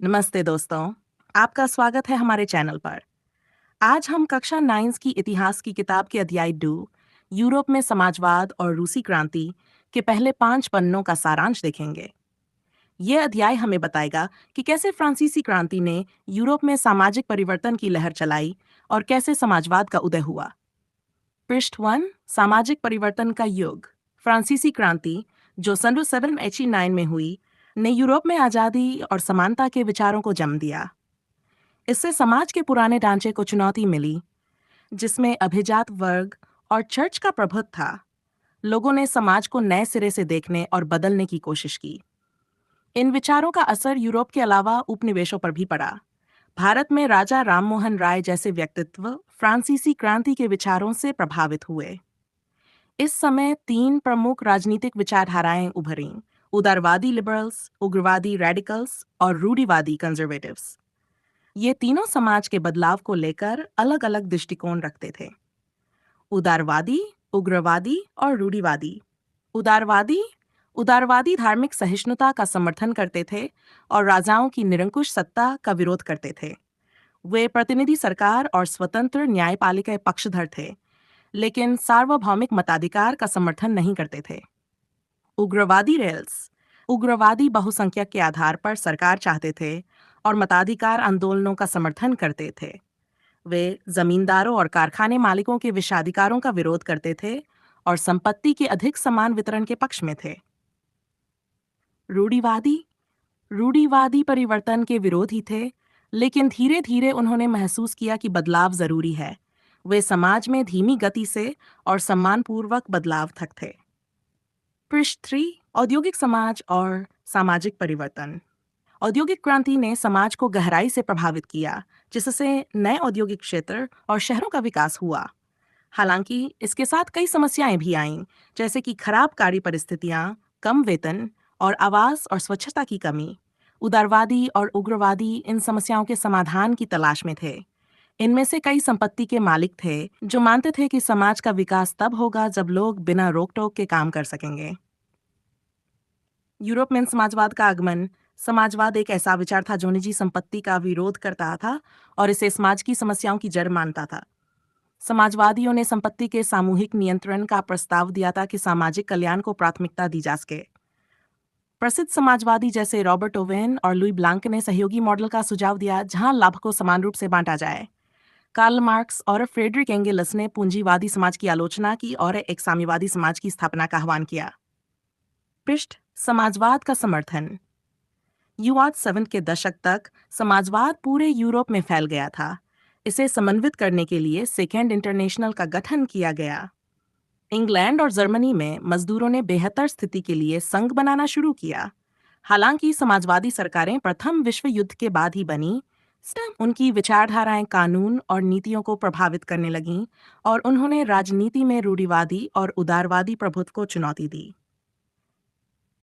नमस्ते दोस्तों, आपका स्वागत है हमारे चैनल पर। आज हम कक्षा 9 की इतिहास की किताब के अध्याय 2 यूरोप में समाजवाद और रूसी क्रांति के पहले 5 पन्नों का सारांश देखेंगे। यह अध्याय हमें बताएगा कि कैसे फ्रांसीसी क्रांति ने यूरोप में सामाजिक परिवर्तन की लहर चलाई और कैसे समाजवाद का उदय हुआ। पृष्ठ 1 सामाजिक परिवर्तन का युग। फ्रांसीसी क्रांति, जो सन 1789 में हुई, ने यूरोप में आज़ादी और समानता के विचारों को जन्म दिया। इससे समाज के पुराने ढांचे को चुनौती मिली, जिसमें अभिजात वर्ग और चर्च का प्रभुत्व था। लोगों ने समाज को नए सिरे से देखने और बदलने की कोशिश की। इन विचारों का असर यूरोप के अलावा उपनिवेशों पर भी पड़ा। भारत में राजा राममोहन राय जैसे व्यक्तित्व फ्रांसीसी क्रांति के विचारों से प्रभावित हुए। इस समय 3 प्रमुख राजनीतिक विचारधाराएं उभरीं: उदारवादी लिबरल्स, उग्रवादी रेडिकल्स और रूढ़िवादी कंजर्वेटिव्स। ये तीनों समाज के बदलाव को लेकर अलग-अलग दृष्टिकोण रखते थे। उदारवादी, उग्रवादी और रूढ़िवादी। उदारवादी उदारवादी धार्मिक सहिष्णुता का समर्थन करते थे और राजाओं की निरंकुश सत्ता का विरोध करते थे। वे प्रतिनिधि सरकार और स्वतंत्र न्यायपालिका के पक्षधर थे, लेकिन सार्वभौमिक मताधिकार का समर्थन नहीं करते थे। उग्रवादी रेल्स उग्रवादी बहुसंख्यक के आधार पर सरकार चाहते थे और मताधिकार आंदोलनों का समर्थन करते थे। वे जमींदारों और कारखाने मालिकों के विशेषाधिकारों का विरोध करते थे और संपत्ति के अधिक समान वितरण के पक्ष में थे। रूढ़िवादी रूढ़िवादी परिवर्तन के विरोधी थे, लेकिन धीरे धीरे उन्होंने महसूस किया कि बदलाव जरूरी है। वे समाज में धीमी गति से और सम्मानपूर्वक बदलाव तक थे। पृष्ठ 3 औद्योगिक समाज और सामाजिक परिवर्तन। औद्योगिक क्रांति ने समाज को गहराई से प्रभावित किया, जिससे नए औद्योगिक क्षेत्र और शहरों का विकास हुआ। हालांकि इसके साथ कई समस्याएं भी आईं, जैसे कि खराब कार्य परिस्थितियां, कम वेतन और आवास और स्वच्छता की कमी। उदारवादी और उग्रवादी इन समस्याओं के समाधान की तलाश में थे। इनमें से कई संपत्ति के मालिक थे जो मानते थे कि समाज का विकास तब होगा जब लोग बिना रोक टोक के काम कर सकेंगे। यूरोप में समाजवाद का आगमन। समाजवाद एक ऐसा विचार था जो निजी संपत्ति का विरोध करता था और इसे समाज की समस्याओं की जड़ मानता था। समाजवादियों ने संपत्ति के सामूहिक नियंत्रण का प्रस्ताव दिया था कि सामाजिक कल्याण को प्राथमिकता दी जा सके। प्रसिद्ध समाजवादी जैसे रॉबर्ट ओवेन और लुई ब्लांक ने सहयोगी मॉडल का सुझाव दिया, जहां लाभ को समान रूप से बांटा जाए। कार्ल मार्क्स और फ्रेडरिक एंगेल्स ने पूंजीवादी समाज की आलोचना की और एक साम्यवादी समाज की स्थापना का आह्वान किया। पृष्ठ समाजवाद का समर्थन। युवा 7 के दशक तक समाजवाद पूरे यूरोप में फैल गया था। इसे समन्वित करने के लिए सेकेंड इंटरनेशनल का गठन किया गया। इंग्लैंड और जर्मनी में मजदूरों ने बेहतर स्थिति के लिए संघ बनाना शुरू किया। हालांकि समाजवादी सरकारें प्रथम विश्व युद्ध के बाद ही बनी, उनकी विचारधाराएं कानून और नीतियों को प्रभावित करने लगीं और उन्होंने राजनीति में रूढ़िवादी और उदारवादी प्रभुत्व को चुनौती दी।